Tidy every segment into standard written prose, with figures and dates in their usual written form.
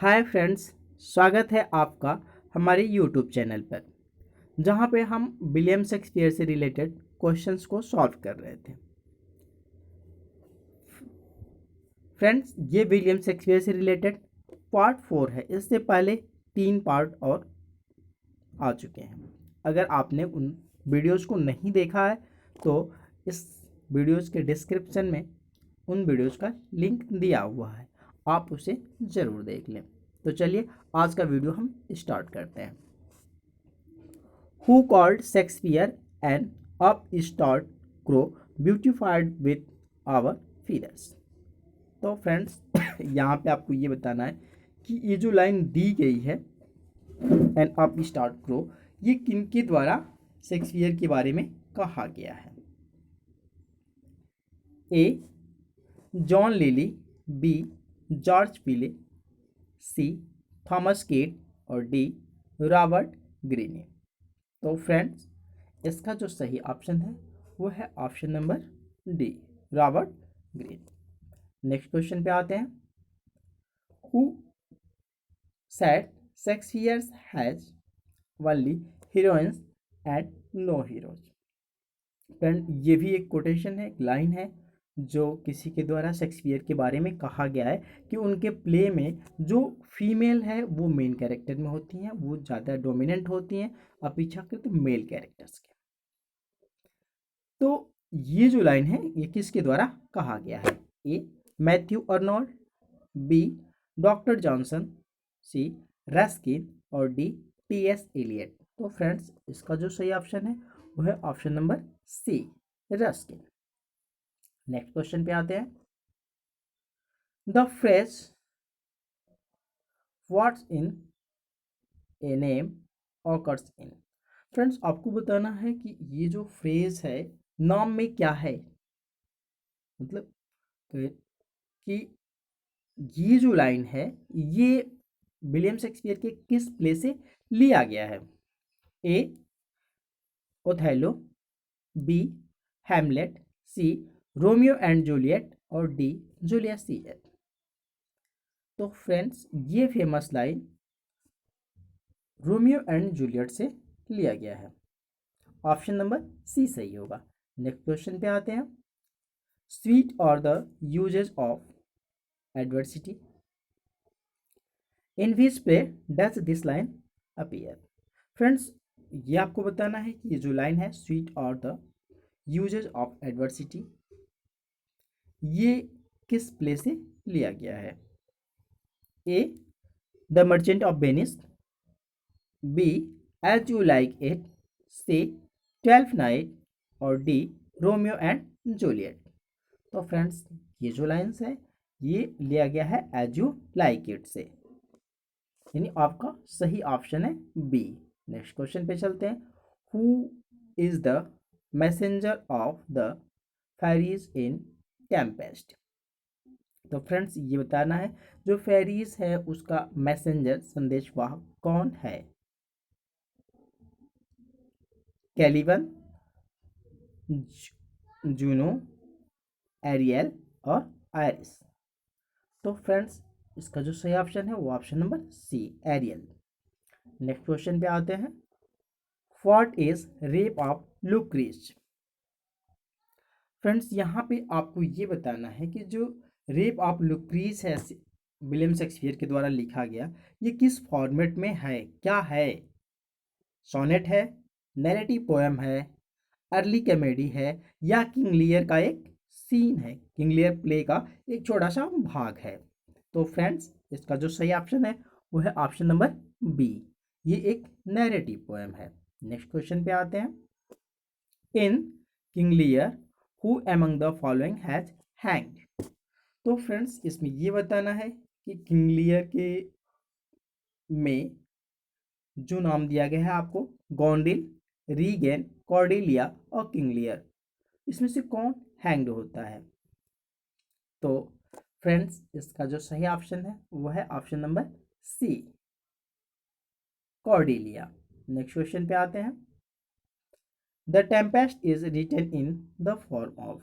Hi friends, स्वागत है आपका हमारे यूट्यूब चैनल पर जहां पे हम विलियम शेक्सपियर से रिलेटेड क्वेश्चंस को सॉल्व कर रहे थे। फ्रेंड्स, ये विलियम शेक्सपियर से रिलेटेड पार्ट 4 है। इससे पहले 3 पार्ट और आ चुके हैं। अगर आपने उन वीडियोस को नहीं देखा है तो इस वीडियोस के डिस्क्रिप्शन में उन वीडियोस का लिंक दिया हुआ है, आप उसे ज़रूर देख लें। तो चलिए आज का वीडियो हम स्टार्ट करते हैं। Who called Shakespeare an upstart crow beautified with our feathers? तो फ्रेंड्स यहाँ पे आपको ये बताना है कि ये जो लाइन दी गई है एन अपस्टार्ट क्रो, ये किनके द्वारा शेक्सपियर के बारे में कहा गया है। A John Lyly, B George Peele, C Thomas Kate और डी रॉबर्ट ग्रीनी। तो फ्रेंड्स, इसका जो सही ऑप्शन है वो है option number D, Robert Greene. Next question पे आते हैं। Who said Shakespeare has only heroines and no heroes. Friend, ये भी एक कोटेशन है, एक लाइन है जो किसी के द्वारा शेक्सपियर के बारे में कहा गया है कि उनके प्ले में जो फीमेल है वो मेन कैरेक्टर में होती हैं, वो ज़्यादा डोमिनेंट होती हैं अपेक्षाकृत मेल कैरेक्टर्स के। तो ये जो लाइन है ये किसके द्वारा कहा गया है। A Matthew Arnold, B doctor Johnson, C Ruskin और डी टी.एस. एलियट। तो फ्रेंड्स, इसका जो सही ऑप्शन है वो है option number C, Ruskin. Next question पे आते हैं। The phrase what's in a name occurs in. Friends, आपको बताना है कि ये जो फ्रेज है नाम में क्या है, मतलब कि ये जो लाइन है ये विलियम शेक्सपियर के किस प्ले से लिया गया है। A Othello, B Hamlet, C Romeo and Juliet और डी जूलियस सीजर। तो फ्रेंड्स, ये famous line Romeo and Juliet से लिया गया है। ऑप्शन नंबर सी सही होगा। नेक्स्ट क्वेश्चन पे आते हैं। स्वीट और the uses of adversity in which play does this line appear. Friends, ये आपको बताना है कि ये जो लाइन है स्वीट और द यूजेस ऑफ एडवर्सिटी, ये किस प्ले से लिया गया है। A the merchant of Venice, B as you like it, C 12th night और डी रोमियो एंड जूलियट। तो फ्रेंड्स, ये जो लाइन्स है ये लिया गया है एज यू लाइक इट से, यानी आपका सही ऑप्शन है बी। नेक्स्ट क्वेश्चन पे चलते हैं। Who is the messenger of the fairies in Tempest. तो फ्रेंड्स, ये बताना है जो फेरीज है उसका मैसेंजर संदेशवाहक कौन है। कैलिबन, जूनो, एरियल और आयरिस। तो फ्रेंड्स, इसका जो सही ऑप्शन है वो option number C, Ariel. Next question पे आते हैं। What is rape of Lucrece. Friends, यहाँ पे आपको ये बताना है कि जो रेप ऑफ लुक्रीज है विलियम शेक्सपियर के द्वारा लिखा गया, ये किस फॉर्मेट में है, क्या है। सोनेट है, नैरेटिव पोएम है, अर्ली कॉमेडी है या किंग लियर का एक सीन है, किंग लियर प्ले का एक छोटा सा भाग है। तो फ्रेंड्स, इसका जो सही ऑप्शन है वो है ऑप्शन नंबर बी, ये एक नैरेटिव पोएम है। नेक्स्ट क्वेश्चन पे आते हैं। In King Lear who among the following has hanged. तो फ्रेंड्स, इसमें ये बताना है कि किंग लियर के में जो नाम दिया गया है आपको, गॉन्डिल, रीगेन, कॉर्डेलिया और किंग लियर, इसमें से कौन हैंग्ड होता है। तो फ्रेंड्स, इसका जो सही ऑप्शन है वो है option number C, Cordelia. Next question पे आते हैं। The Tempest is written in the form of.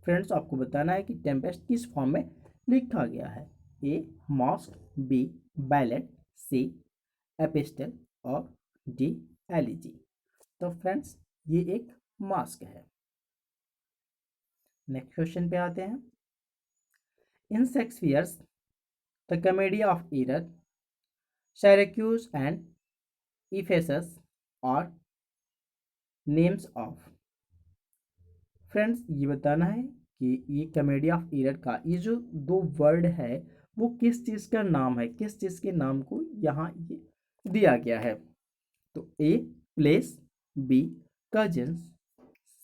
Friends, आपको बताना है कि टेम्पेस्ट किस फॉर्म में लिखा गया है। A masque, B ballet, C epistle और डी एलिजी। तो फ्रेंड्स ये एक मॉस्क है। नेक्स्ट क्वेश्चन पे आते हैं। In Shakespeare's the comedy of error, Syracuse and Ephesus are names of. Friends ये बताना है कि ये कॉमेडी ऑफ एरर का ये जो दो वर्ड है वो किस चीज़ का नाम है, किस चीज़ के नाम को यहाँ ये दिया गया है। तो A place, B cousins,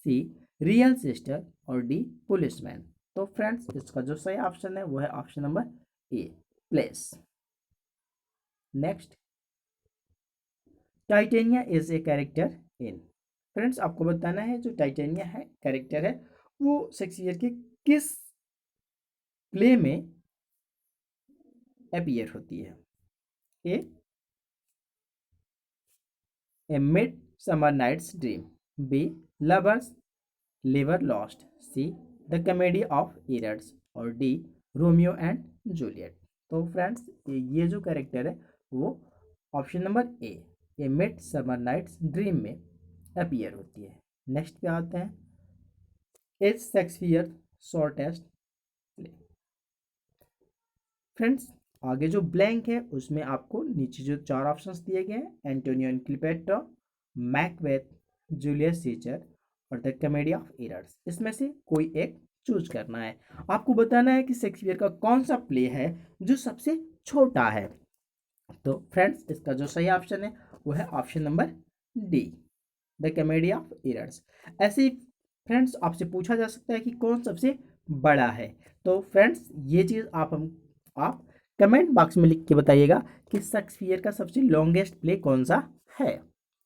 C real sister और डी पुलिसमैन। तो फ्रेंड्स इसका जो सही ऑप्शन है वो है option number A place. Next, Titania is a character in. Friends आपको बताना है जो टाइटेनिया है कैरेक्टर है वो शेक्सपियर के किस प्ले में अपीयर होती है। A midsummer night's dream, B love's लिवर lost, C the comedy of errors और डी रोमियो एंड जूलियट। तो फ्रेंड्स ये जो कैरेक्टर है वो option number A midsummer night's dream में अपीयर होती है। नेक्स्ट पे आते हैं। Is Shakespeare shortest play. Friends आगे जो ब्लैंक है उसमें आपको नीचे जो चार ऑप्शंस दिए गए हैं, Antonio and Cleopatra, Macbeth, Julius Caesar और द कॉमेडी ऑफ एरर्स, इसमें से कोई एक चूज करना है। आपको बताना है कि शेक्सपियर का कौन सा प्ले है जो सबसे छोटा है। तो फ्रेंड्स इसका जो सही ऑप्शन है वो है option number D the comedy of errors. ऐसे ही फ्रेंड्स आपसे पूछा जा सकता है कि कौन सबसे बड़ा है। तो फ्रेंड्स ये चीज़ आप कमेंट बॉक्स में लिख के बताइएगा कि शेक्सपियर का सबसे लॉन्गेस्ट प्ले कौन सा है।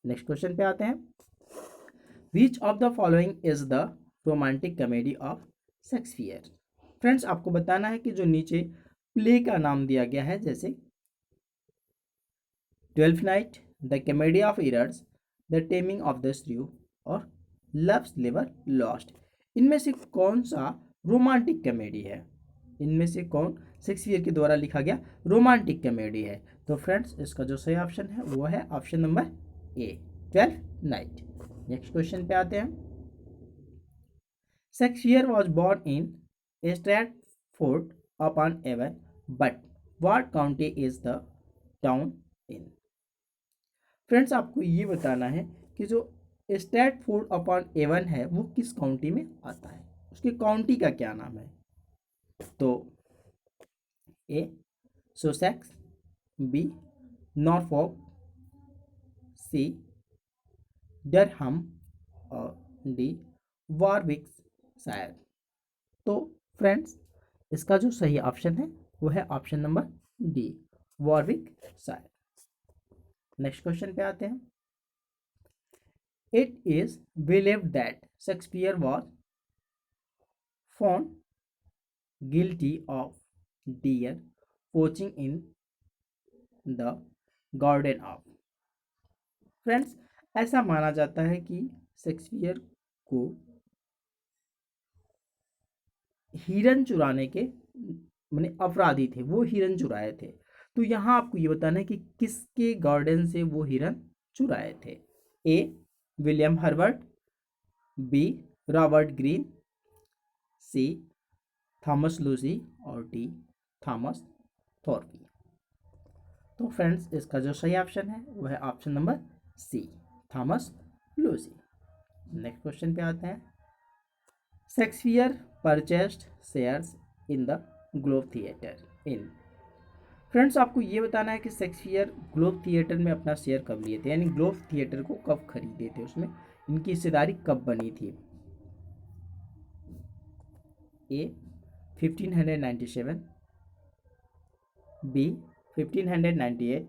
नेक्स्ट क्वेश्चन पे आते हैं। Which of the following is the romantic comedy of Shakespeare. Friends आपको बताना है कि जो नीचे प्ले का नाम दिया गया है जैसे twelfth night, the comedy of errors, the taming of the श्रू और लव्स लिवर लॉस्ट, इनमें से कौन सा रोमांटिक कॉमेडी है, इनमें से कौन शेक्सपियर के द्वारा लिखा गया रोमांटिक कॉमेडी है। तो फ्रेंड्स इसका जो सही ऑप्शन है वो है option number A Twelfth Night. Next question पे आते हैं। Shakespeare was born in Stratford upon Avon but what county is the town in. Friends आपको ये बताना है कि जो स्ट्रैटफोर्ड अपॉन एवन है वो किस काउंटी में आता है, उसके काउंटी का क्या नाम है। तो ए सोसेक्स, बी नॉरफॉक, सी डरहम और डी वॉरविकशायर। तो फ्रेंड्स इसका जो सही ऑप्शन है वो है option number D Warwickshire. Next question पे आते हैं। It is believed that Shakespeare was found guilty of dear poaching in the garden of. Friends ऐसा माना जाता है कि शेक्सपियर को हिरन चुराने के माने अपराधी थे, वो हिरन चुराए थे। तो यहाँ आपको ये बताना है कि किसके गार्डन से वो हिरन चुराए थे। A William Herbert, B Robert Greene, C Thomas Lucy और डी थॉमस थॉर्पी। तो फ्रेंड्स इसका जो सही ऑप्शन है वो है option number C Thomas Lucy. Next question पे आते हैं। Shakespeare purchased shares in the Globe Theatre in. Friends आपको ये बताना है कि शेक्सपियर ग्लोब थिएटर में अपना शेयर कब लिए थे, यानी ग्लोब थिएटर को कब खरीदे थे, उसमें इनकी हिस्सेदारी कब बनी थी। ए 1597, बी 1598,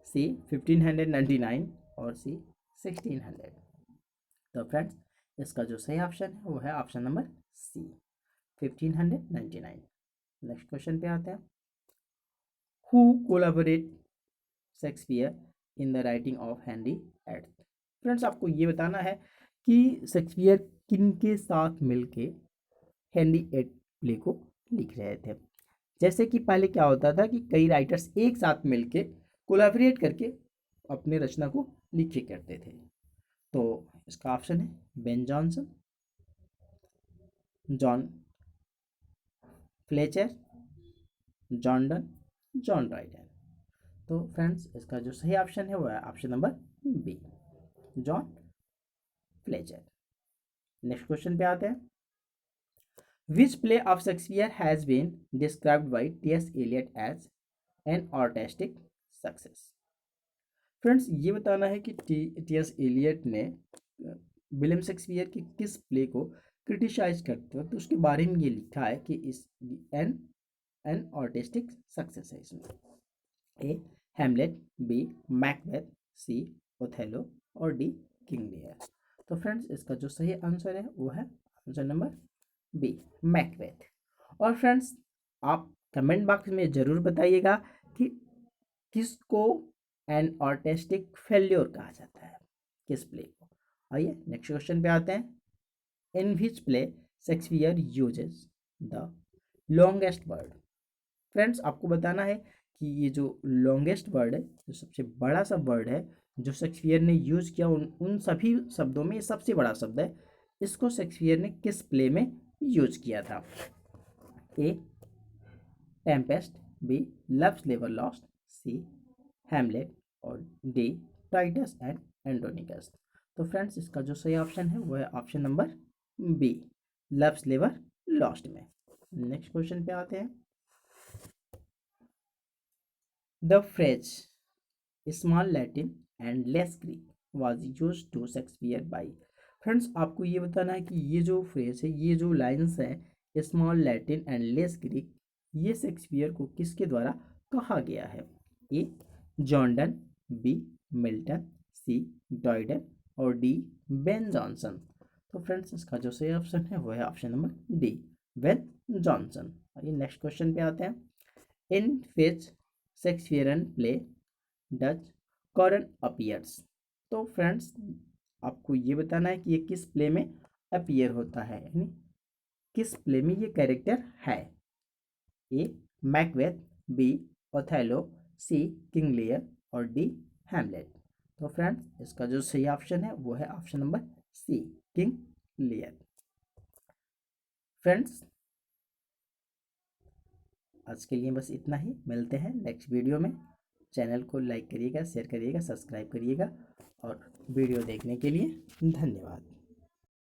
सी 1599 और सी 1600। तो फ्रेंड्स इसका जो सही ऑप्शन है वो है option number C 1599। Next question पे आते हैं। Who collaborate Shakespeare in the writing of Henry eight. Friends आपको ये बताना है कि शेक्सपियर किन के साथ मिलके हेनरी एट प्ले को लिख रहे थे। जैसे कि पहले क्या होता था कि कई राइटर्स एक साथ मिलके कोलैबोरेट करके अपने रचना को लिखे करते थे। तो इसका ऑप्शन है Ben Jonson, John Fletcher, John Donne, John Ryder. तो फ्रेंड्स इसका जो सही ऑप्शन है वो है option number B, John Fletcher. Next question पे आते हैं। Which play of Shakespeare has been described by T S. Eliot as an artistic success. Friends ये बताना है कि टी.एस. एलियट ने विलियम शेक्सपियर के किस प्ले को क्रिटिसाइज करते वक्त उसके बारे में ये लिखा है कि इस एन एन आर्टिस्टिक सक्सेस है इसमें। ए हैमलेट, बी मैकबेथ, सी ओथेलो और डी किंग लियर। तो फ्रेंड्स इसका जो सही आंसर है वो है आंसर नंबर बी मैकबेथ। और फ्रेंड्स आप कमेंट बॉक्स में ज़रूर बताइएगा कि किसको एन आर्टिस्टिक फेल्योर कहा जाता है, किस प्ले को। आइए नेक्स्ट क्वेश्चन पे आते हैं। In which play Shakespeare uses the longest word. Friends आपको बताना है कि ये जो लॉन्गेस्ट वर्ड है, जो सबसे बड़ा सा वर्ड है जो शेक्सपियर ने यूज़ किया, उन सभी शब्दों में ये सबसे बड़ा शब्द है। इसको शेक्सपियर ने किस प्ले में यूज किया था? A tempest, B love's never lost, C Hamlet और डी टाइटस एंड एंड्रोनिकस। तो फ्रेंड्स इसका जो सही ऑप्शन है वो है option number B, love's never lost में। नेक्स्ट क्वेश्चन पे आते हैं। The phrase small Latin and less Greek was used to Shakespeare by. Friends आपको ये बताना है कि ये जो फ्रेज है, ये जो लाइंस है small Latin and less Greek, ये शेक्सपियर को किसके द्वारा कहा गया है? A John Donne, B Milton, C Dryden और डी बेन जॉनसन। तो फ्रेंड्स इसका जो सही ऑप्शन है वो है option number D, Ben Jonson. आइए नेक्स्ट क्वेश्चन पे आते हैं। In which Shakespearean play Dutch कॉरन appears. तो फ्रेंड्स आपको ये बताना है कि ये किस प्ले में अपीयर होता है, यानी किस प्ले में ये कैरेक्टर है। ए मैकबेथ, बी ओथेलो, सी किंग लियर और डी हैमलेट। तो फ्रेंड्स इसका जो सही ऑप्शन है वो है option number C, King Lear. Friends आज के लिए बस इतना ही, मिलते हैं नेक्स्ट वीडियो में। चैनल को लाइक करिएगा, शेयर करिएगा, सब्सक्राइब करिएगा और वीडियो देखने के लिए धन्यवाद।